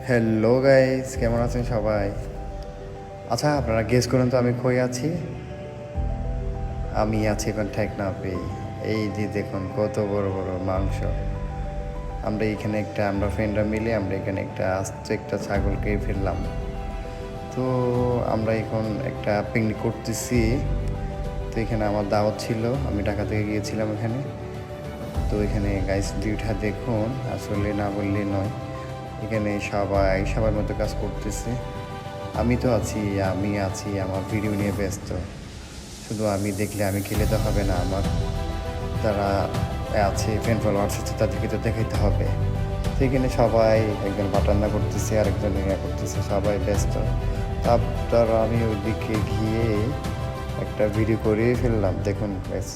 Hello guys, কেমন আছেন সবাই? আচ্ছা, আপনারা গেস করুন তো আমি কই আছি। আমি আছি এখন টেকনাফে। এই যে দেখুন কত বড় বড় মাংস। আমরা ফ্রেন্ডরা মিলে এখানে আস্ত একটা ছাগল খেয়ে ফেললাম। তো আমরা এখন একটা পিকনিক করতেছি। তো এখানে আমার দাওয়াত ছিল, আমি ঢাকা থেকে গিয়েছিলাম এখানে। তো এখানে গাইস ভিউটা দেখুন, আসলে না বললে নয়। এখানে সবার মতো কাজ করতেছে। আমি আছি আমার ভিডিও নিয়ে ব্যস্ত। শুধু আমি দেখলে আমি খেলে তো হবে না, আমার যারা আছে ফ্রেন্ড ফলোয়ার্স আছে তাদেরকে তো দেখাইতে হবে। তো এখানে সবাই, একজন বাটান্না করতেছে, আরেকজন ইয়া করতেছে, সবাই ব্যস্ত। তারপর আমি ওইদিকে গিয়ে একটা ভিডিও করে ফেললাম, দেখুন ব্যাস।